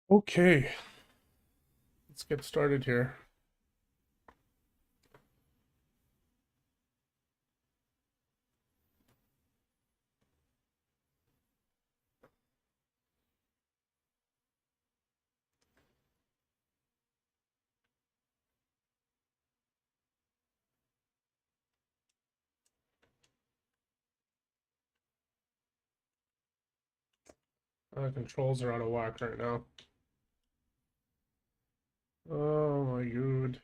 Okay, let's get started here. Controls are out of whack right now. Oh my god.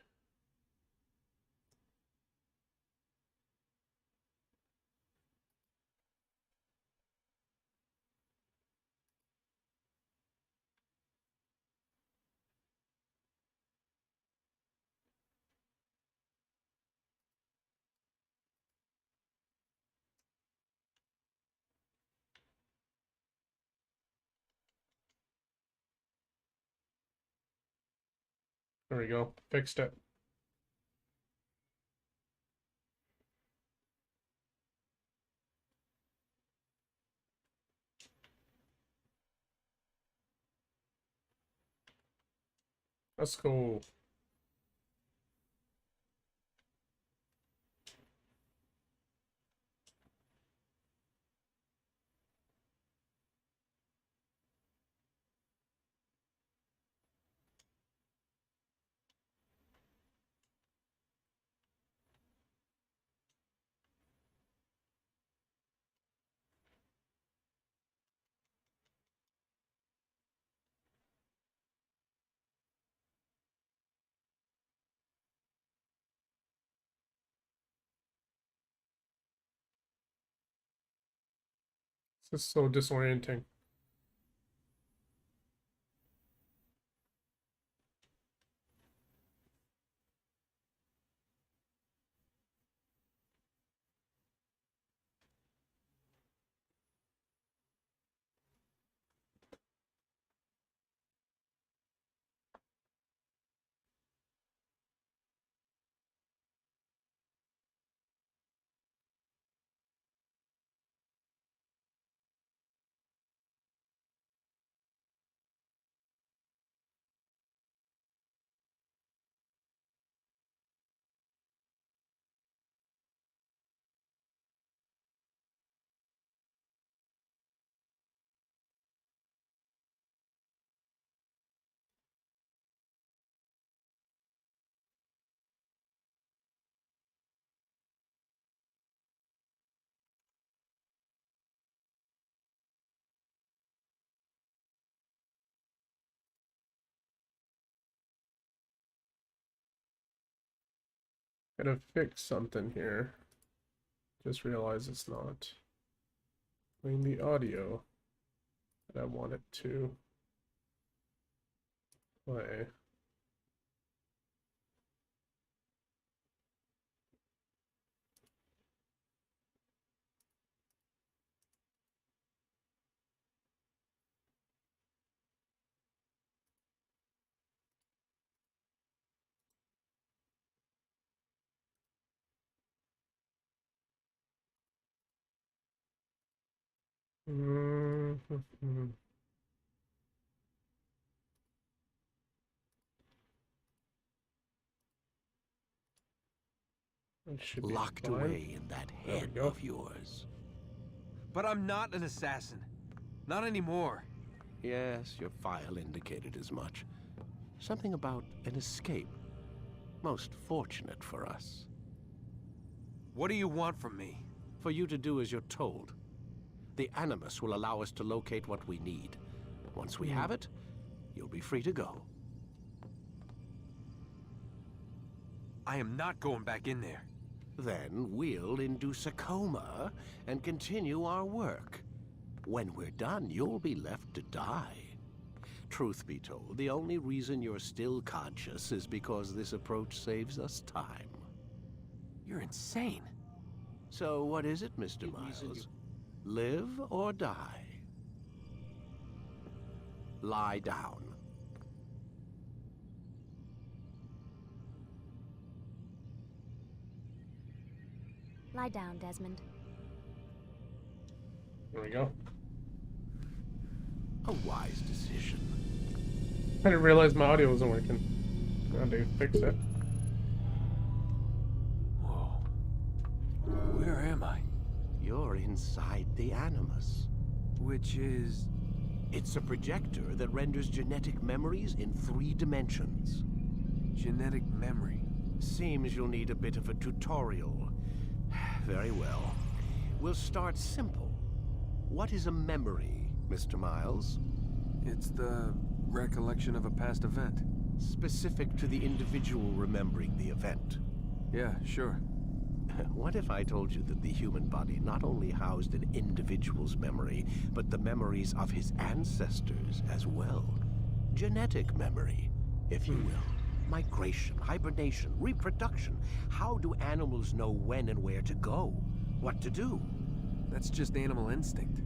There we go. Fixed it. Let's go. This is so disorienting. Gotta fix something here. Just realize it's not playing the audio that I want it to play. That should be Locked fine. away in that There we head go. of yours. But I'm not an assassin. Not anymore. Yes, your file indicated as much. Something about an escape. Most fortunate for us. What do you want from me? For you to do as you're told. The Animus will allow us to locate what we need. Once we have it, you'll be free to go. I am not going back in there. Then we'll induce a coma and continue our work. When we're done, you'll be left to die. Truth be told, the only reason you're still conscious is because this approach saves us time. You're insane. So what is it, Mr. Miles? Live or die? Lie down. Lie down, Desmond. There we go. A wise decision. I didn't realize my audio wasn't working. Now they fixed it. Whoa. Where am I? You're inside the Animus. Which is... It's a projector that renders genetic memories in 3 dimensions. genetic memory. Seems you'll need a bit of a tutorial. Very well. We'll start simple. What is a memory, Mr. Miles? It's the recollection of a past event. Specific to the individual remembering the event. Yeah, sure. What if I told you that the human body not only housed an individual's memory, but the memories of his ancestors as well? Genetic memory, if you will. Migration, hibernation, reproduction. How do animals know when and where to go? What to do? That's just animal instinct.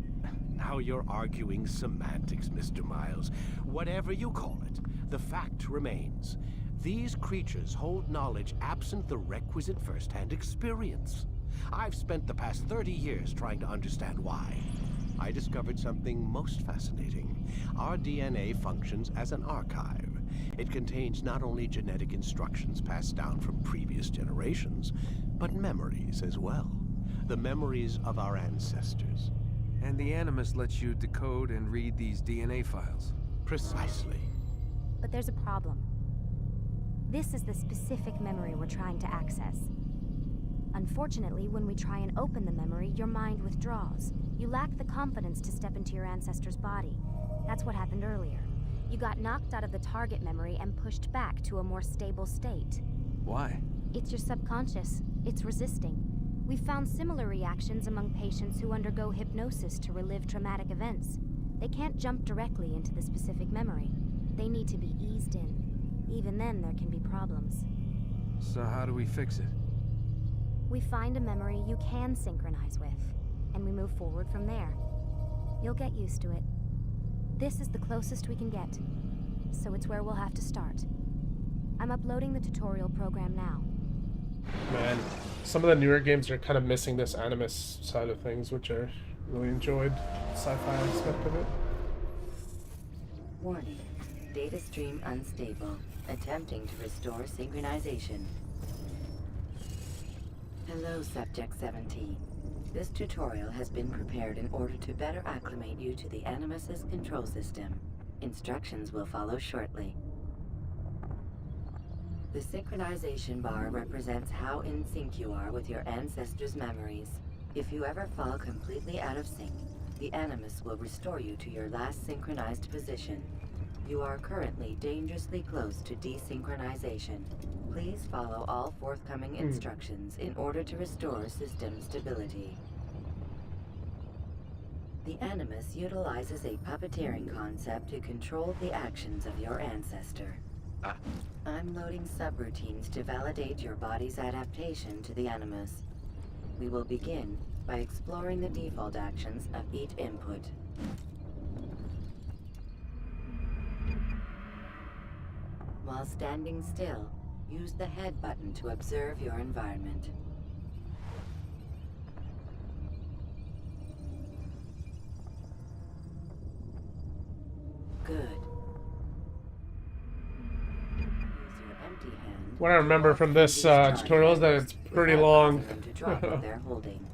Now you're arguing semantics, Mr. Miles. Whatever you call it, the fact remains. These creatures hold knowledge absent the requisite first-hand experience. I've spent the past 30 years trying to understand why. I discovered something most fascinating. Our DNA functions as an archive. It contains not only genetic instructions passed down from previous generations, but memories as well. The memories of our ancestors. And the Animus lets you decode and read these DNA files. Precisely. But there's a problem. This is the specific memory we're trying to access. Unfortunately, when we try and open the memory, your mind withdraws. You lack the confidence to step into your ancestor's body. That's what happened earlier. You got knocked out of the target memory and pushed back to a more stable state. Why? It's your subconscious. It's resisting. We've found similar reactions among patients who undergo hypnosis to relive traumatic events. They can't jump directly into the specific memory. They need to be eased in. Even then, there can be problems. So how do we fix it? We find a memory you can synchronize with, and we move forward from there. You'll get used to it. This is the closest we can get, so it's where we'll have to start. I'm uploading the tutorial program now. Man, some of the newer games are kind of missing this Animus side of things, which I really enjoyed. Sci-fi aspect of it. Warning. Data stream unstable. Attempting to restore synchronization. Hello, Subject 17. This tutorial has been prepared in order to better acclimate you to the Animus's control system. Instructions will follow shortly. The synchronization bar represents how in sync you are with your ancestors' memories. If you ever fall completely out of sync, the Animus will restore you to your last synchronized position. You are currently dangerously close to desynchronization. Please follow all forthcoming instructions in order to restore system stability. The Animus utilizes a puppeteering concept to control the actions of your ancestor. I'm loading subroutines to validate your body's adaptation to the Animus. We will begin by exploring the default actions of each input. While standing still, use the head button to observe your environment. Good. Use your empty hand. What I remember from this tutorial is that it's pretty without long. causing them to drop what they're holding.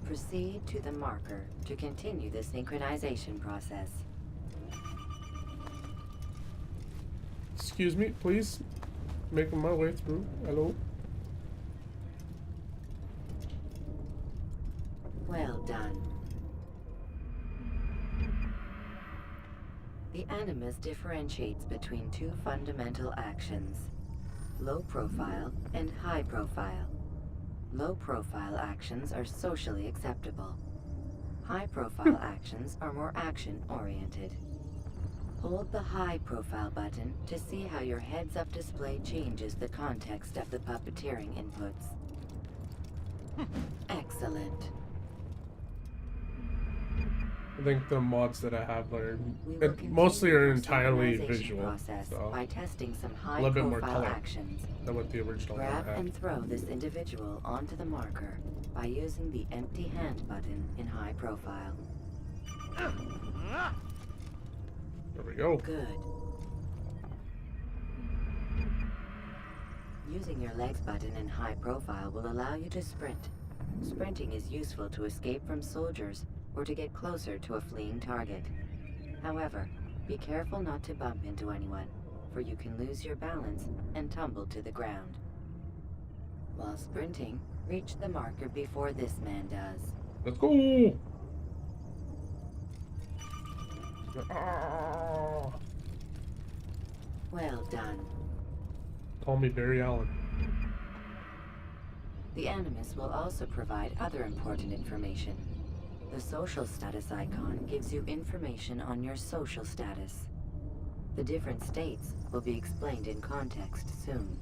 Proceed to the marker to continue the synchronization process. Excuse me, please. Making my way through. Hello. Well done. The Animus differentiates between 2 fundamental actions: low profile and high profile. Low profile actions are socially acceptable. High profile actions are more action oriented. Hold the high profile button to see how your heads-up display changes the context of the puppeteering inputs. Excellent. I think the mods that I have are We will mostly continue are our entirely synchronization visual, process so by testing some a little bit more high-profile color actions. than what the original one Grab had. and throw this individual onto the marker by using the empty hand button in high profile. There we go. Good. Using your legs button in high profile will allow you to sprint. Sprinting is useful to escape from soldiers or to get closer to a fleeing target. However, be careful not to bump into anyone, for you can lose your balance and tumble to the ground. While sprinting, reach the marker before this man does. Let's go! Ah. Well done. Call me Barry Allen. The Animus will also provide other important information. The social status icon gives you information on your social status. The different states will be explained in context soon.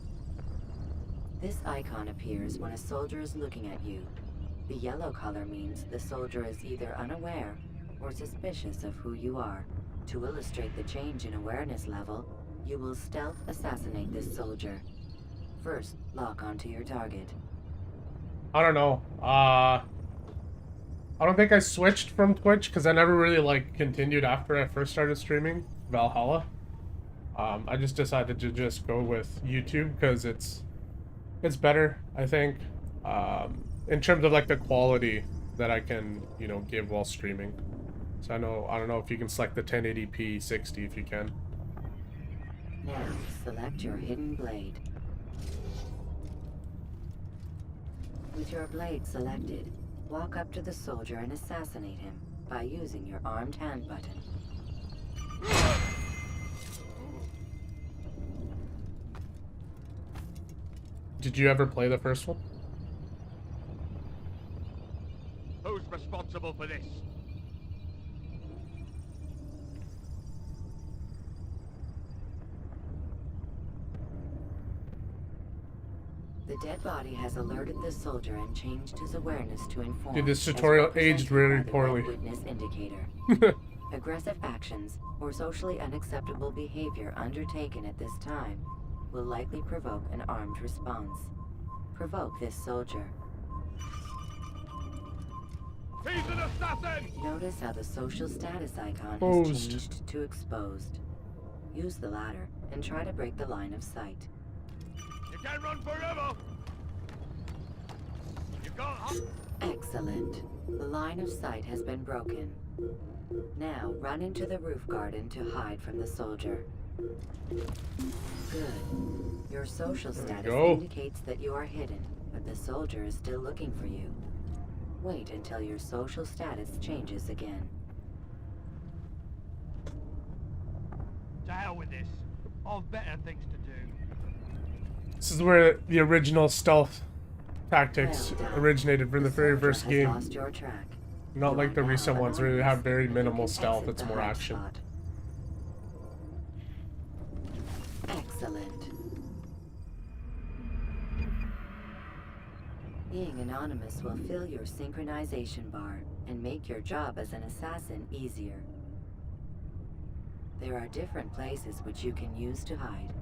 This icon appears when a soldier is looking at you. The yellow color means the soldier is either unaware or suspicious of who you are. To illustrate the change in awareness level, you will stealth assassinate this soldier. First, lock onto your target. I don't know. I don't think I switched from Twitch because I never really like continued after I first started streaming Valhalla. I just decided to just go with YouTube because it's better, I think, in terms of like the quality that I can, you know, give while streaming. So I don't know if you can select the 1080p 60 if you can. Now, select your hidden blade. With your blade selected, walk up to the soldier and assassinate him by using your armed hand button. Did you ever play the first one? Who's responsible for this? The dead body has alerted the soldier and changed his awareness to inform. Dude, this as tutorial represented aged really by the poorly. red witness indicator. Aggressive actions or socially unacceptable behavior undertaken at this time will likely provoke an armed response. Provoke this soldier. He's an assassin! Notice how the social status icon Exposed. has changed to exposed. Use the latter and try to break the line of sight. You can't run forever! You can't hop! Excellent. The line of sight has been broken. Now run into the roof garden to hide from the soldier. Good. Your social status go. indicates that you are hidden, but the soldier is still looking for you. Wait until your social status changes again. To hell with this. I've better things to do. This is where the original stealth tactics Well done. originated from the very soldier first has game. lost your track. Not You like are the now recent ones where they anonymous. have very You minimal can stealth, exit it's the more hide action. spot. Excellent. Being anonymous will fill your synchronization bar and make your job as an assassin easier. There are different places which you can use to hide.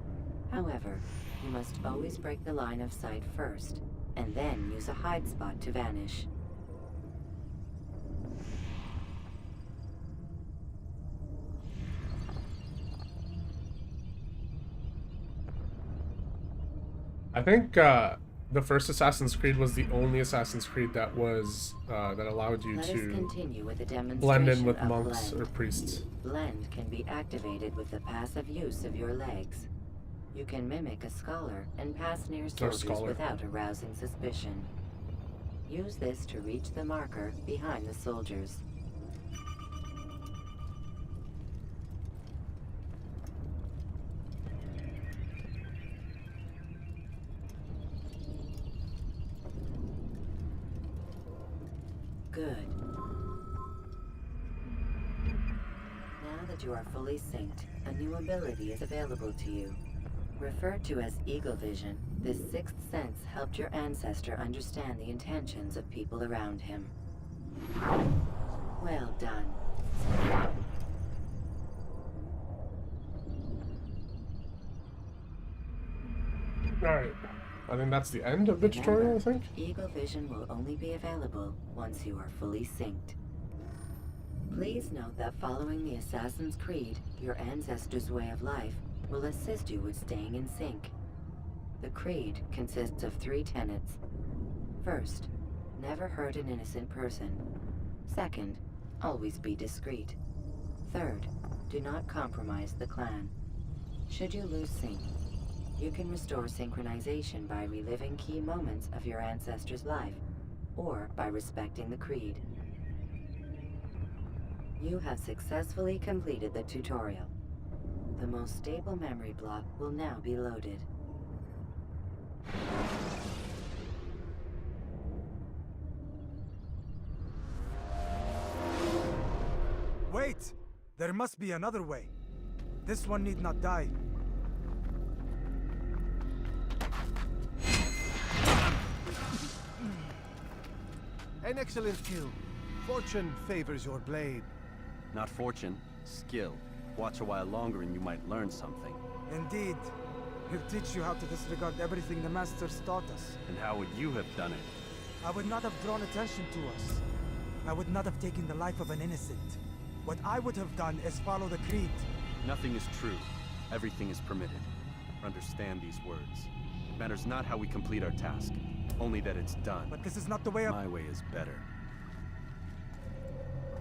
However, you must always break the line of sight first, and then use a hide spot to vanish. I think the first Assassin's Creed was the only Assassin's Creed that was that allowed you Let us to continue with a demonstration blend in with of monks blend. or priests. Blend can be activated with the passive use of your legs. You can mimic a scholar and pass near soldiers scholar. without arousing suspicion. Use this to reach the marker behind the soldiers. Good. Now that you are fully synced, a new ability is available to you. Referred to as Eagle Vision, this sixth sense helped your ancestor understand the intentions of people around him. Well done. Alright. I think that's the end of the tutorial, I think. Eagle Vision will only be available once you are fully synced. Please note that following the Assassin's Creed, your ancestors' way of life will assist you with staying in sync. The creed consists of 3 tenets. First, never hurt an innocent person. Second, always be discreet. Third, do not compromise the clan. Should you lose sync, you can restore synchronization by reliving key moments of your ancestor's life, or by respecting the creed. You have successfully completed the tutorial. The most stable memory block will now be loaded. Wait! There must be another way. This one need not die. An excellent kill. Fortune favors your blade. Not fortune, skill. Watch a while longer and you might learn something. Indeed. He'll teach you how to disregard everything the Masters taught us. And how would you have done it? I would not have drawn attention to us. I would not have taken the life of an innocent. What I would have done is follow the creed. Nothing is true. Everything is permitted. Understand these words. It matters not how we complete our task, only that it's done. But this is not the way of... My way is better.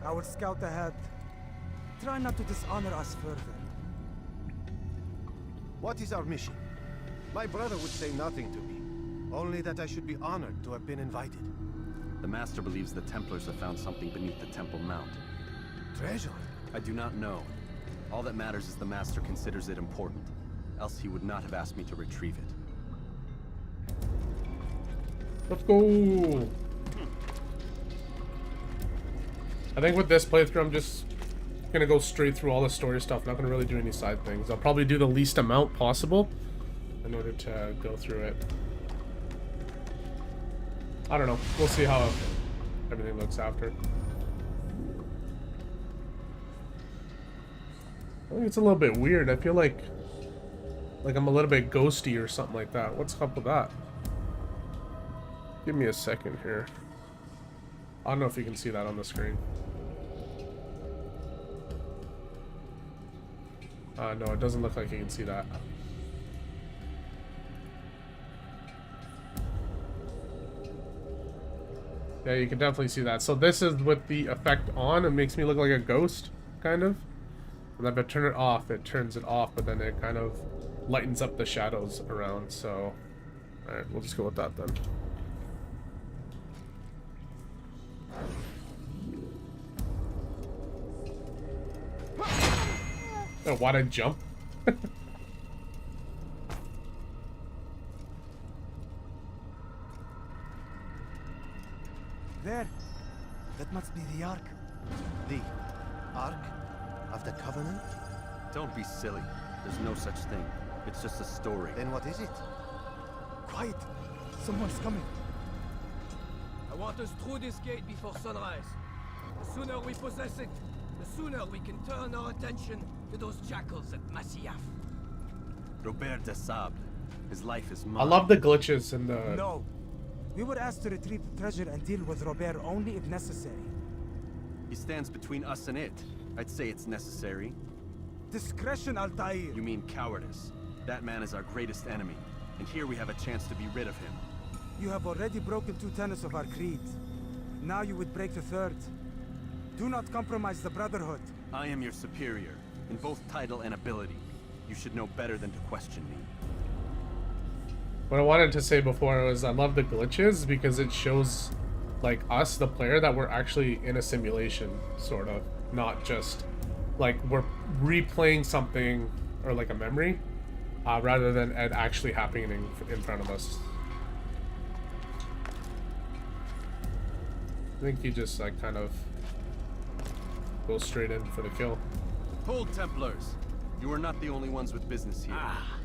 I will scout ahead. Try not to dishonor us further. What is our mission? My brother would say nothing to me. Only that I should be honored to have been invited. The Master believes the Templars have found something beneath the Temple Mount. Treasure? I do not know. All that matters is the Master considers it important. Else he would not have asked me to retrieve it. Let's go. I think with this playthrough, I'm just gonna go straight through all the story stuff. Not gonna really do any side things. I'll probably do the least amount possible in order to go through it. I don't know. We'll see how everything looks after. I think it's a little bit weird. I feel like I'm a little bit ghosty or something like that. What's up with that? Give me a second here. I don't know if you can see that on the screen. No, it doesn't look like you can see that. Yeah, you can definitely see that. So this is with the effect on. It makes me look like a ghost, kind of. And if I turn it off, it turns it off, but then it kind of lightens up the shadows around. So, alright, we'll just go with that then. Oh, why'd I jump? There. That must be the Ark. The Ark of the Covenant? Don't be silly. There's no such thing. It's just a story. Then what is it? Quiet. Someone's coming. I want us through this gate before sunrise. The sooner we possess it, the sooner we can turn our attention to those jackals at Masyaf. Robert de Sable. His life is mine. I love the glitches in the... No. We were asked to retrieve the treasure and deal with Robert only if necessary. He stands between us and it. I'd say it's necessary. Discretion, Altair. You mean cowardice. That man is our greatest enemy, and here we have a chance to be rid of him. You have already broken 2 tenets of our creed. Now you would break the 3rd. Do not compromise the Brotherhood. I am your superior, in both title and ability. You should know better than to question me. What I wanted to say before was I love the glitches because it shows, like, us, the player, that we're actually in a simulation, sort of. Not just, like, we're replaying something, or like a memory, rather than it actually happening in front of us. I think he just, like, kind of goes straight in for the kill. Hold, Templars! You are not the only ones with business here. Ah.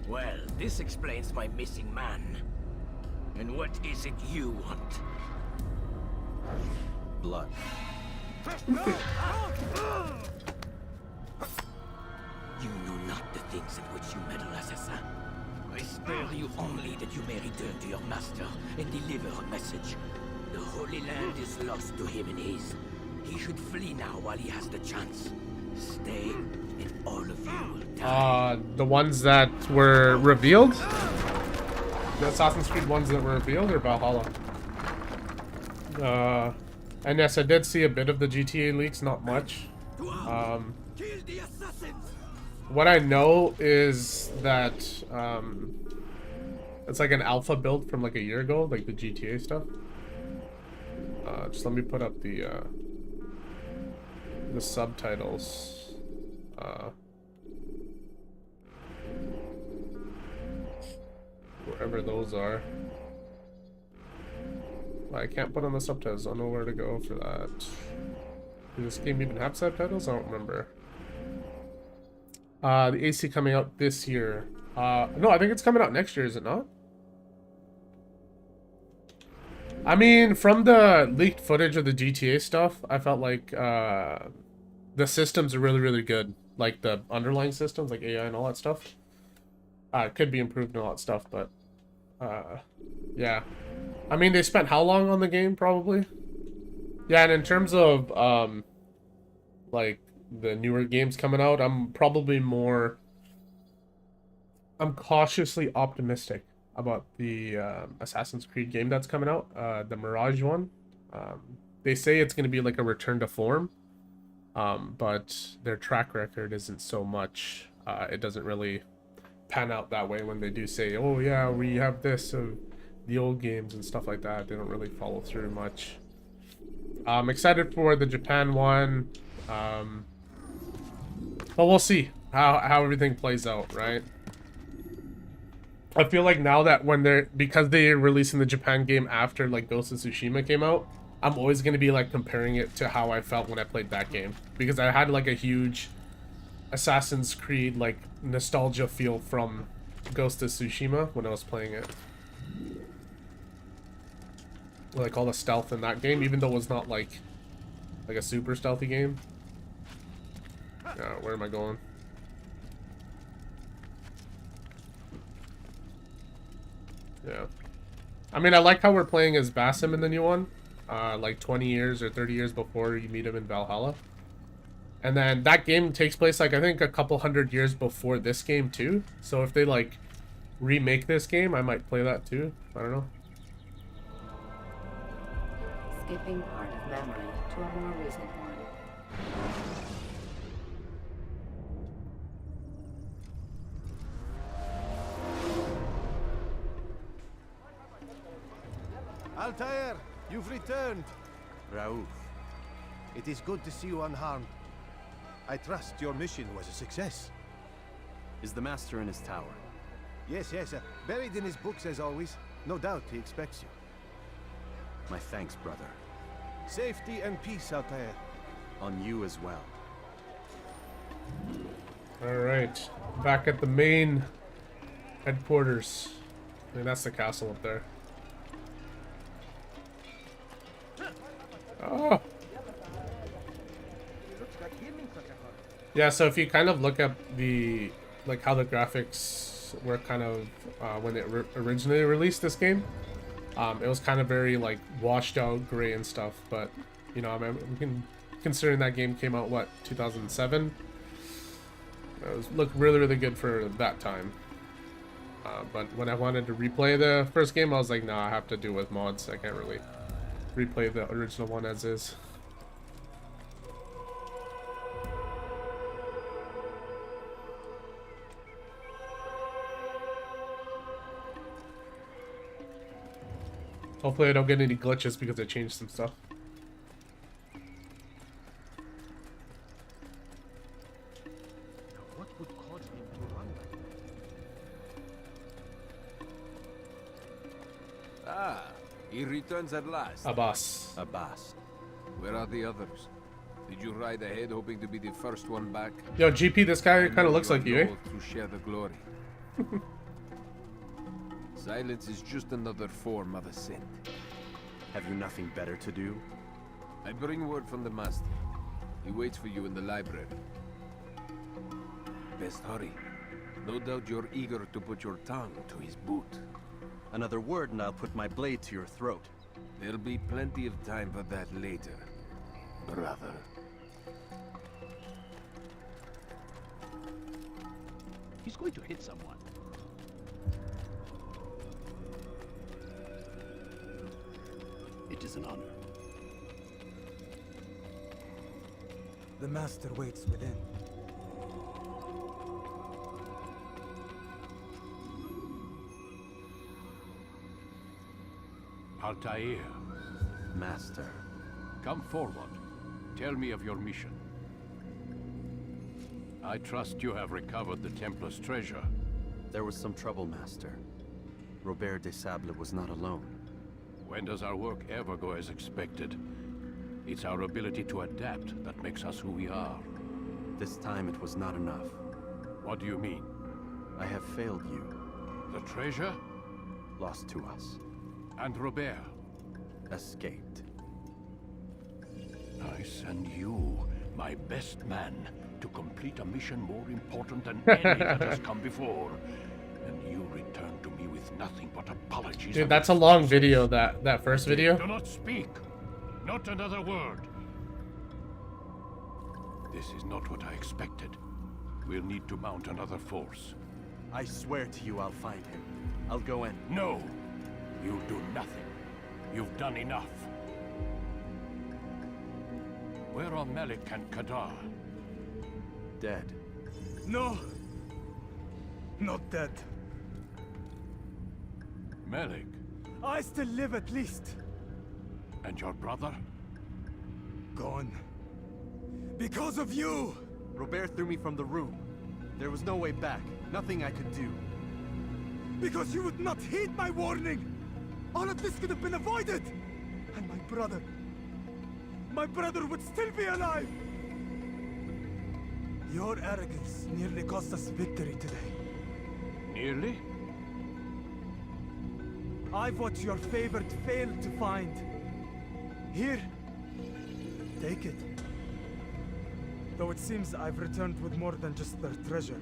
Well, this explains my missing man. And what is it you want? Blood. You know not the things in which you meddle, assassin. I spare you only that you may return to your master and deliver a message. The Holy Land is lost to him and his. He should flee now while he has the chance. Stay, and all of you will die. The ones that were revealed? The Assassin's Creed ones that were revealed, or Valhalla? And yes, I did see a bit of the GTA leaks, not much. What I know is that it's like an alpha build from like a year ago, like the GTA stuff. Just let me put up the subtitles. Wherever those are. I can't put on the subtitles. I don't know where to go for that. Does this game even have subtitles? I don't remember. The AC coming out this year. No, I think it's coming out next year, is it not? I mean, from the leaked footage of the GTA stuff, I felt like the systems are really, really good. Like the underlying systems, like AI and all that stuff. It could be improved and all that stuff, but yeah. I mean, they spent how long on the game, probably? Yeah, and in terms of like the newer games coming out, I'm cautiously optimistic about the Assassin's Creed game that's coming out, the Mirage one. They say it's going to be like a return to form, but their track record isn't so much. It doesn't really pan out that way when they do say, oh yeah, we have this of the old games and stuff like that. They don't really follow through much. I'm excited for the Japan one, but we'll see how everything plays out, right? I feel like now that because they're releasing the Japan game after like Ghost of Tsushima came out, I'm always going to be like comparing it to how I felt when I played that game, because I had like a huge Assassin's Creed like nostalgia feel from Ghost of Tsushima when I was playing it. Like all the stealth in that game, even though it was not like a super stealthy game. Where am I going? Yeah. I mean, I like how we're playing as Basim in the new one. Like 20 years or 30 years before you meet him in Valhalla. And then that game takes place, like, I think a couple hundred years before this game, too. So if they, like, remake this game, I might play that, too. I don't know. Skipping part of memory to a more recent one. Altair, you've returned. Raouf. It is good to see you unharmed. I trust your mission was a success. Is the master in his tower? Yes, buried in his books as always. No doubt he expects you. My thanks, brother. Safety and peace, Altair. On you as well. Alright. Back at the main headquarters. I mean, that's the castle up there. Oh! Yeah, so if you kind of look at the, like, how the graphics were kind of, when it originally released this game, it was kind of very, like, washed out gray and stuff, but, you know, I mean, considering that game came out, what, 2007? It looked really, really good for that time. But when I wanted to replay the first game, I was like, nah, I have to do it with mods. I can't really replay the original one as is. Hopefully I don't get any glitches because I changed some stuff. What would cause him to run like that? Ah, he returns at last. Abbas. Abbas. Where are the others? Did you ride ahead hoping to be the first one back? Yo, GP, this guy kind of looks like you, eh? To share the glory. Silence is just another form of assent. Have you nothing better to do? I bring word from the master. He waits for you in the library. Best hurry. No doubt you're eager to put your tongue to his boot. Another word and I'll put my blade to your throat. There'll be plenty of time for that later, brother. He's going to hit someone. as an honor. The Master waits within. Altair, Master. come forward. Tell me of your mission. I trust you have recovered the Templar's treasure. There was some trouble, Master. Robert de Sable was not alone. When does our work ever go as expected? It's our ability to adapt that makes us who we are. This time it was not enough. What do you mean? I have failed you. The treasure? Lost to us. And Robert? Escaped. I send you, my best man, to complete a mission more important than any that has come before. And you return to me with nothing but apologies. Dude, that's a long video, that first video. Do not speak. Not another word. This is not what I expected. We'll need to mount another force. I swear to you I'll find him. I'll go in. No! You'll do nothing. You've done enough. Where are Malik and Kadar? Dead. No! Not dead. Malik? I still live at least. And your brother? Gone. Because of you! Robert threw me from the room. There was no way back. Nothing I could do. Because you would not heed my warning! All of this could have been avoided! And my brother would still be alive! Your arrogance nearly cost us victory today. Nearly? I've what your favored failed to find. Here, take it. Though it seems I've returned with more than just their treasure.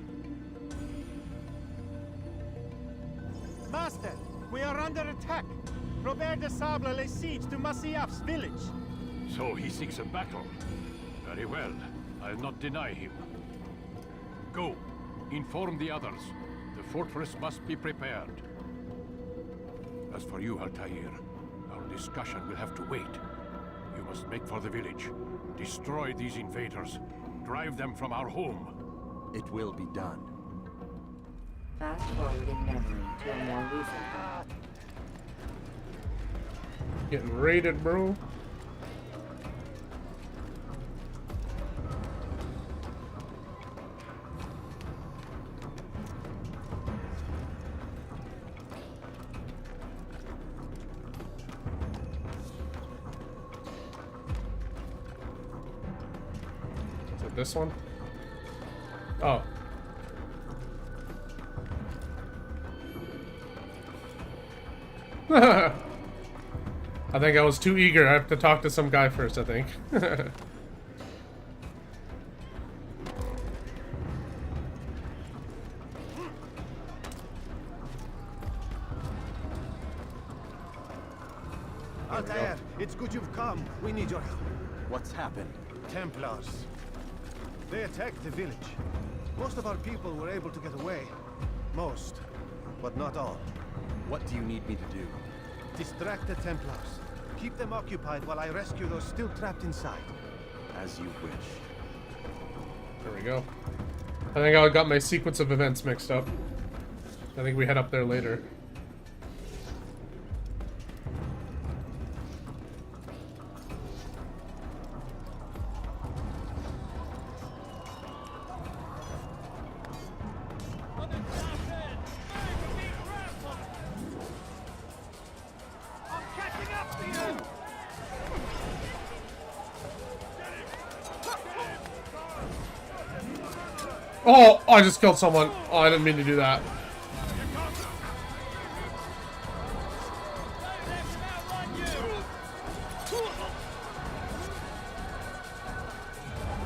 Master, we are under attack. Robert de Sable lays siege to Masyaf's village. So he seeks a battle. Very well. I'll not deny him. Go. Inform the others. The fortress must be prepared. As for you, Altair, our discussion will have to wait. You must make for the village. Destroy these invaders. Drive them from our home. It will be done. Fast forwarding memory to a more recent one. Getting raided, bro. Is it this one? Oh. I think I was too eager. I have to talk to some guy first, I think. Altair, it's good you've come. We need your help. What's happened? Templars. They attacked the village. Most of our people were able to get away. Most, but not all. What do you need me to do? Distract the Templars. Keep them occupied while I rescue those still trapped inside. As you wish. There we go. I think I got my sequence of events mixed up. I think we head up there later. Oh, I just killed someone. Oh, I didn't mean to do that.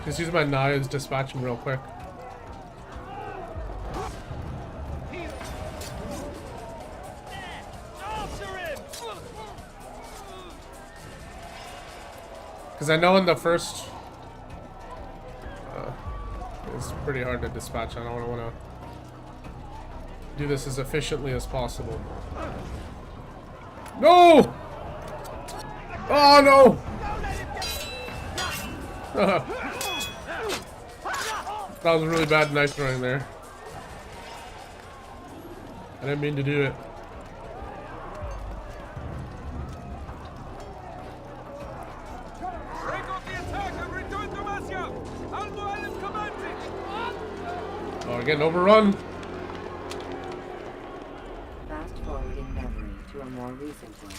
Just use my knives, dispatch him real quick. Because I know in the first... it's pretty hard to dispatch. I don't want to do this as efficiently as possible. No! Oh no! That was a really bad knife throwing there. I didn't mean to do it. Break off the attack and return to Masya! Al-Mu'alim commands it! Oh, we're getting overrun. Fast forwarding memory to a more recent one.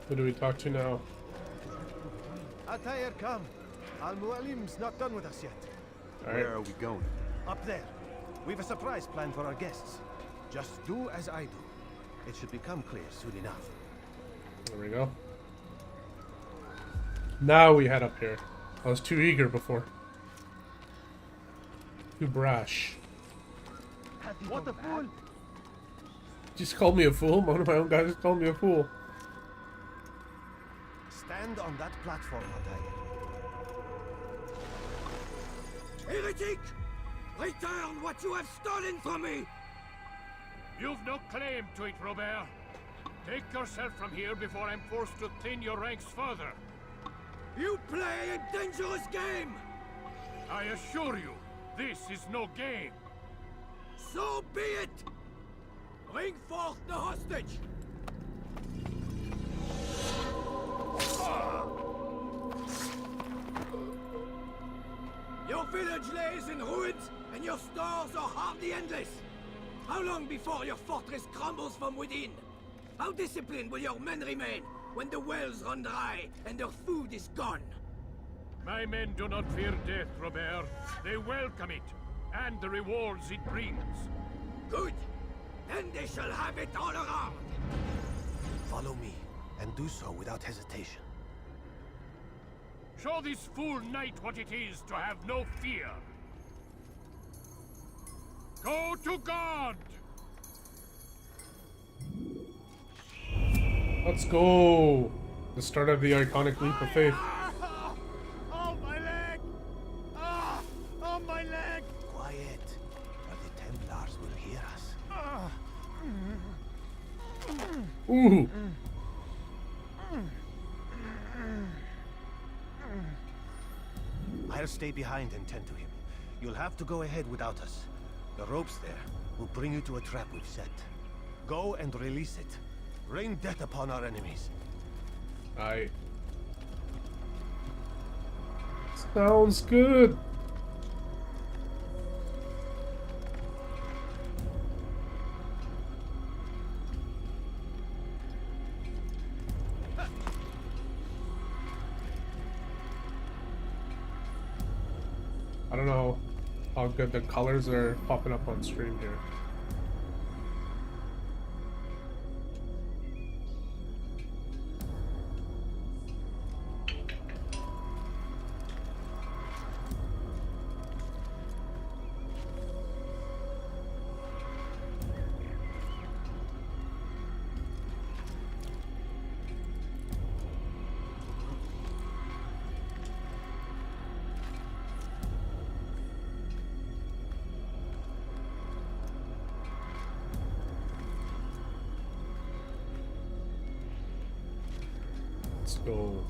Who do we talk to now? Altair, come. Al-Mu'alim's not done with us yet. Where are we going? Up there. We've a surprise plan for our guests. Just do as I do. It should become clear soon enough. There we go. Now we head up here. I was too eager before. Too brash. What the fool? Just called me a fool? One of my own guys just called me a fool. Stand on that platform, Altair. Heretic! Return what you have stolen from me! You've no claim to it, Robert. Take yourself from here before I'm forced to thin your ranks further. You play a dangerous game! I assure you, this is no game. So be it! Bring forth the hostage! Your village lays in ruins, and your stores are hardly endless. How long before your fortress crumbles from within? How disciplined will your men remain when the wells run dry and their food is gone? My men do not fear death, Robert. They welcome it, and the rewards it brings. Good. Then they shall have it all around. Follow me, and do so without hesitation. Show this fool knight what it is to have no fear. Go to God! Let's go! The start of the iconic leap of faith. Oh, my leg! Ah! Oh, my leg! Quiet, or the Templars will hear us. Ooh! I'll stay behind and tend to him. You'll have to go ahead without us. The ropes there will bring you to a trap we've set. Go and release it. Rain death upon our enemies. Aye. Sounds good. I don't know how good the colors are popping up on stream here. Let's go.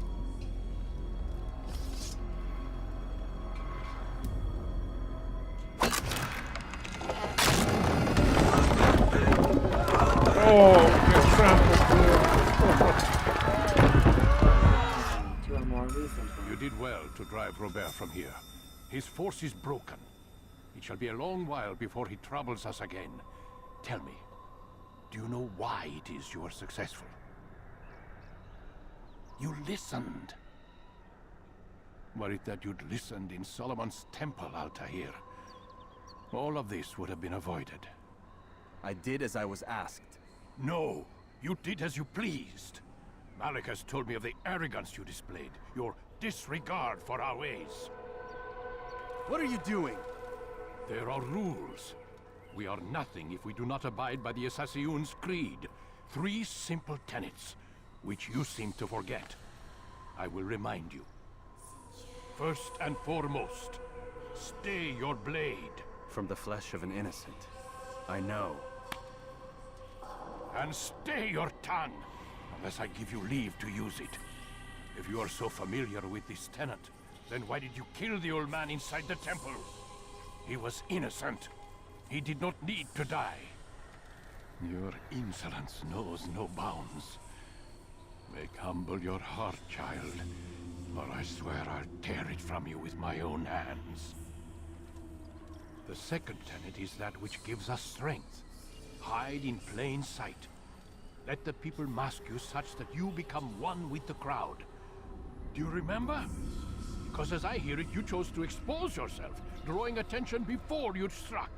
Oh, get trampled. To a more recent one. You did well to drive Robert from here. His force is broken. It shall be a long while before he troubles us again. Tell me, do you know why it is you are successful? You listened. Were it that you'd listened in Solomon's temple, Altair, all of this would have been avoided. I did as I was asked. No, you did as you pleased. Malik has told me of the arrogance you displayed, your disregard for our ways. What are you doing? There are rules. We are nothing if we do not abide by the Assassin's creed. 3 simple tenets, which you seem to forget. I will remind you. First and foremost, stay your blade. From the flesh of an innocent. I know. And stay your tongue, unless I give you leave to use it. If you are so familiar with this tenant, then why did you kill the old man inside the temple? He was innocent. He did not need to die. Your insolence knows no bounds. Make humble your heart, child, or I swear I'll tear it from you with my own hands. The second tenet is that which gives us strength. Hide in plain sight. Let the people mask you such that you become one with the crowd. Do you remember? Because as I hear it, you chose to expose yourself, drawing attention before you'd struck.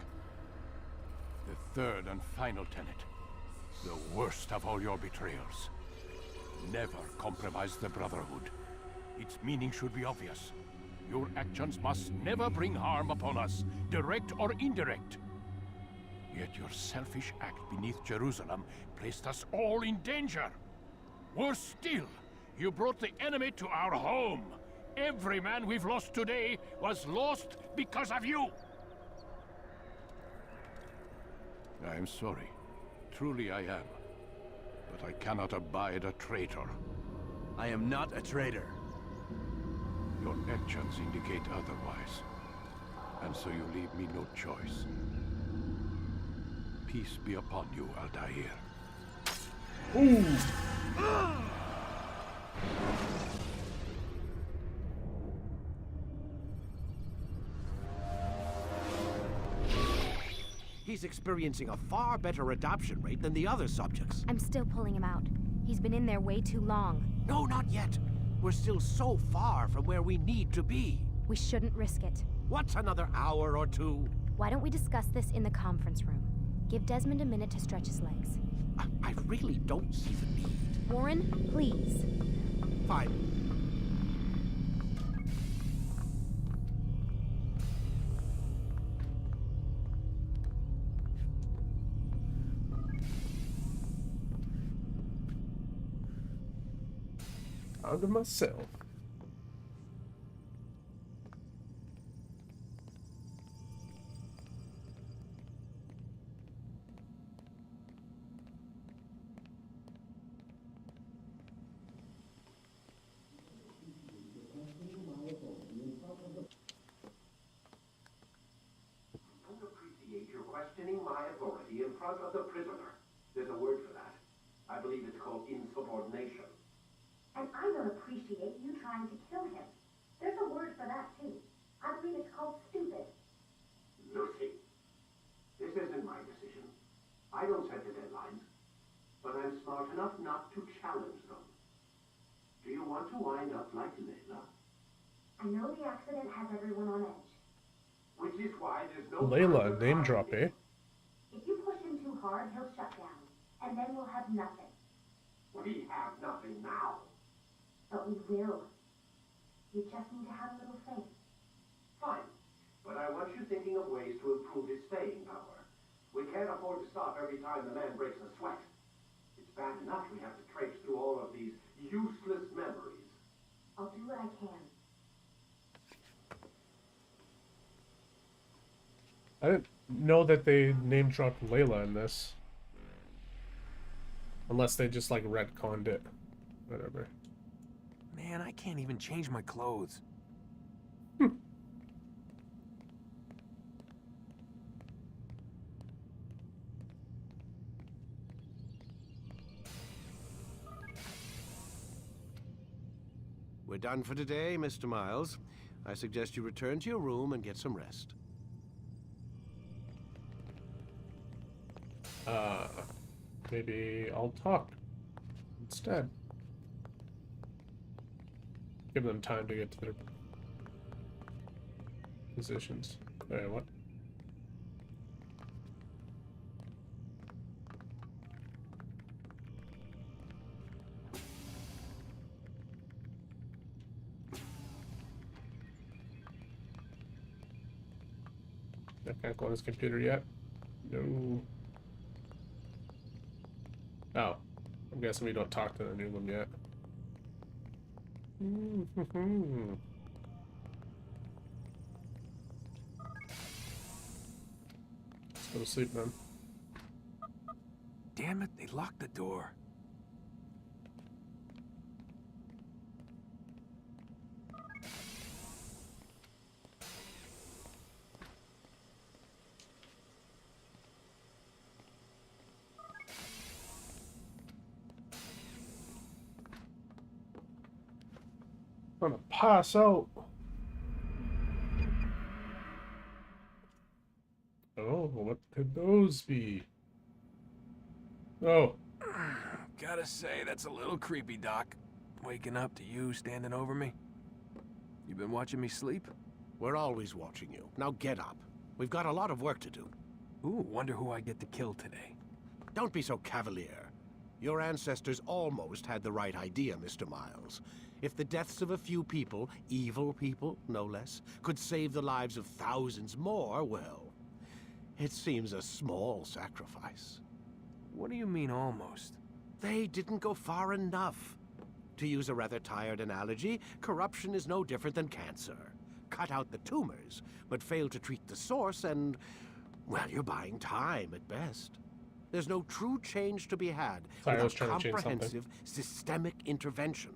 The third and final tenet. The worst of all your betrayals. Never compromise the Brotherhood. Its meaning should be obvious. Your actions must never bring harm upon us, direct or indirect. Yet your selfish act beneath Jerusalem placed us all in danger. Worse still, you brought the enemy to our home. Every man we've lost today was lost because of you. I am sorry. Truly I am. But I cannot abide a traitor. I am not a traitor. Your actions indicate otherwise. And so you leave me no choice. Peace be upon you, Altair. Ooh. He's experiencing a far better adoption rate than the other subjects. I'm still pulling him out. He's been in there way too long. No, not yet. We're still so far from where we need to be. We shouldn't risk it. What's another hour or two? Why don't we discuss this in the conference room? Give Desmond a minute to stretch his legs. I really don't see the need. Warren, please. Fine. Out of myself. Questioning my authority in front of the prisoner. There's a word for that. I believe it's called insubordination. And I don't appreciate you trying to kill him. There's a word for that, too. I believe it's called stupid. Lucy, this isn't my decision. I don't set the deadlines. But I'm smart enough not to challenge them. Do you want to wind up like Layla? I know the accident has everyone on edge. Which is why there's no... Layla, name drop, eh? If you push him too hard, he'll shut down. And then we'll have nothing. We have nothing now. But we will. You just need to have a little faith. Fine. But I want you thinking of ways to improve his staying power. We can't afford to stop every time the man breaks a sweat. It's bad enough we have to traipse through all of these useless memories. I'll do what I can. I didn't know that they name dropped Layla in this. Unless they just like retconned it. Whatever. Man, I can't even change my clothes. We're done for today, Mr. Miles. I suggest you return to your room and get some rest. Maybe I'll talk instead. Give them time to get to their positions. Wait, what? I can't go on his computer yet. No. Oh, I'm guessing we don't talk to the new one yet. Let's go to sleep then. Damn Damn it, they locked the door. I'm gonna pass out. Oh, what could those be? Oh. Gotta say, that's a little creepy, Doc. Waking up to you standing over me. You been watching me sleep? We're always watching you. Now get up. We've got a lot of work to do. Ooh, wonder who I get to kill today. Don't be so cavalier. Your ancestors almost had the right idea, Mr. Miles. If the deaths of a few people, evil people, no less, could save the lives of thousands more, well, it seems a small sacrifice. What do you mean, almost? They didn't go far enough. To use a rather tired analogy, corruption is no different than cancer. Cut out the tumors, but fail to treat the source and, well, you're buying time at best. There's no true change to be had without comprehensive, systemic intervention.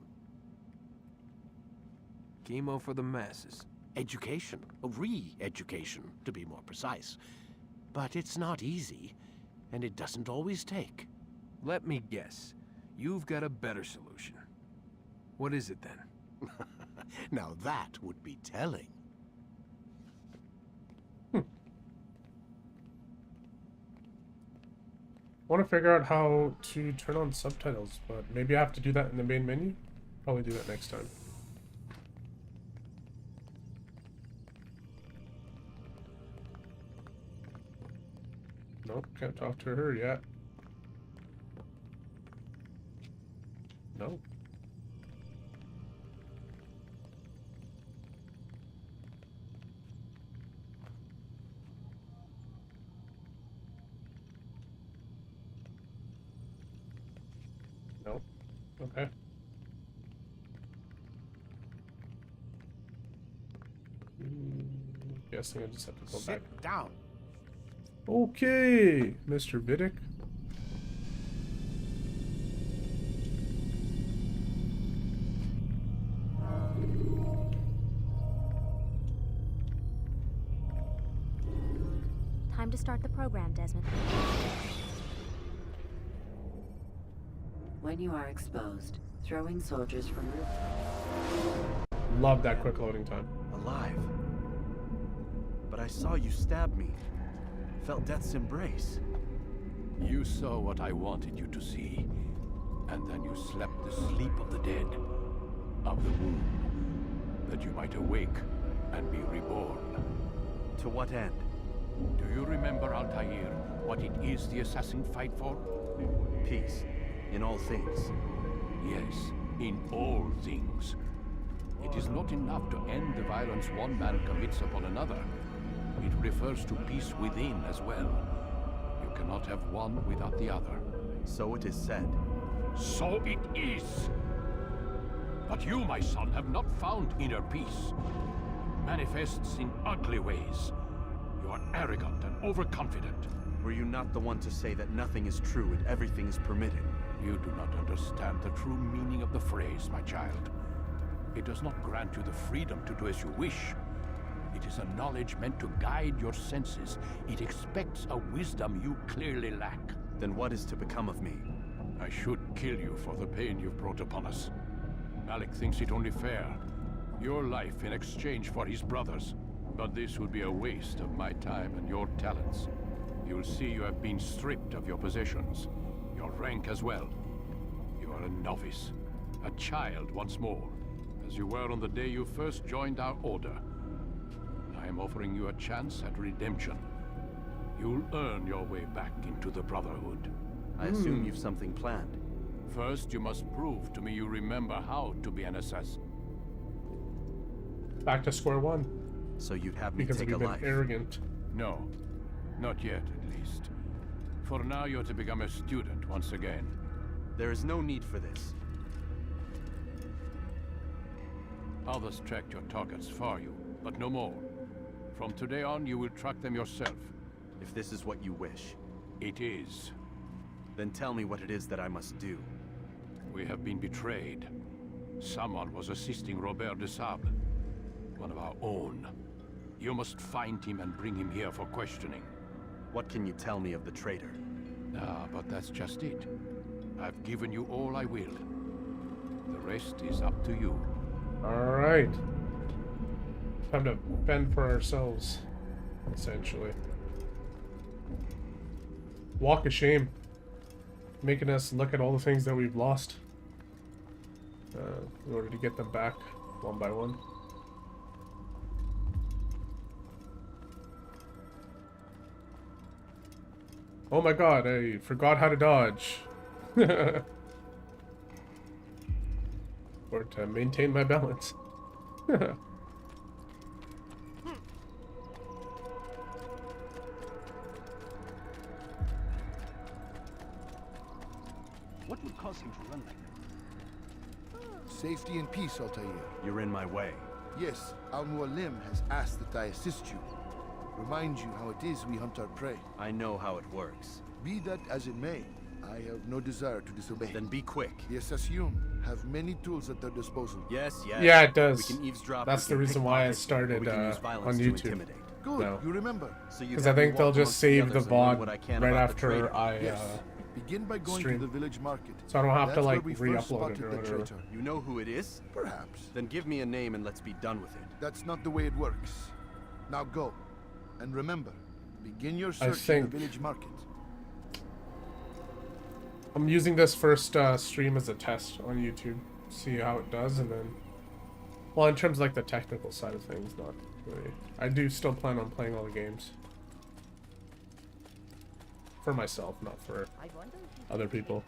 Chemo for the masses. Education, re-education, to be more precise. But it's not easy, and it doesn't always take. Let me guess. You've got a better solution. What is it then? Now that would be telling. I want to figure out how to turn on subtitles, but maybe I have to do that in the main menu? Probably do that next time. Nope, can't talk to her yet. Nope. Nope. Okay. Guessing I just have to go back. Sit down. Okay, Mr. Vidic. Time to start the program, Desmond. When you are exposed, throwing soldiers from roof. Love that quick loading time. Alive. But I saw you stab me. Felt death's embrace. You saw what I wanted you to see, and then you slept the sleep of the dead, of the womb, that you might awake and be reborn. To what end? Do you remember, Altair, what it is the assassin fight for? Peace. In all things. Yes, in all things. It is not enough to end the violence one man commits upon another. It refers to peace within as well. You cannot have one without the other. So it is said. So it is! But you, my son, have not found inner peace. It manifests in ugly ways. You are arrogant and overconfident. Were you not the one to say that nothing is true and everything is permitted? You do not understand the true meaning of the phrase, my child. It does not grant you the freedom to do as you wish. It is a knowledge meant to guide your senses. It expects a wisdom you clearly lack. Then what is to become of me? I should kill you for the pain you've brought upon us. Malik thinks it only fair. Your life in exchange for his brother's. But this would be a waste of my time and your talents. You'll see you have been stripped of your possessions. Your rank as well. You are a novice. A child once more. As you were on the day you first joined our order. I am offering you a chance at redemption. You'll earn your way back into the Brotherhood. I assume you've something planned. First, you must prove to me you remember how to be an assassin. Back to square one. So you'd have me Because take we've a been life? arrogant. No. Not yet, at least. For now, you're to become a student once again. There is no need for this. Others tracked your targets for you, but no more. From today on, you will track them yourself. If this is what you wish. It is. Then tell me what it is that I must do. We have been betrayed. Someone was assisting Robert de Sable, one of our own. You must find him and bring him here for questioning. What can you tell me of the traitor? Ah, but that's just it. I've given you all I will. The rest is up to you. Alright. Time to fend for ourselves, essentially. Walk of shame. Making us look at all the things that we've lost. In order to get them back one by one. Oh my god, I forgot how to dodge. Or to maintain my balance. What would cause him to run like that? Safety and peace, Altair. You're in my way. Yes, Al-Mualim has asked that I assist you. Remind you how it is we hunt our prey. I know how it works. Be that as it may, I have no desire to disobey. Then be quick. The Assassin have many tools at their disposal. Yes, yes. Yeah, it does. We can eavesdrop. That's the reason why I started on YouTube. Good, No. you remember. So Because I think they'll just save the VOD right after I Yes. Begin by going stream. to the village market. So I don't have to That's like where we first re-upload it spotted or the whatever. traitor. You know who it is? Perhaps. Then give me a name and let's be done with it. That's not the way it works. Now go. And remember, begin your I search in think- the village market. I'm using this first stream as a test on YouTube. See how it does, and then... Well, in terms of like the technical side of things, not really. I do still plan on playing all the games. For myself, not for other people.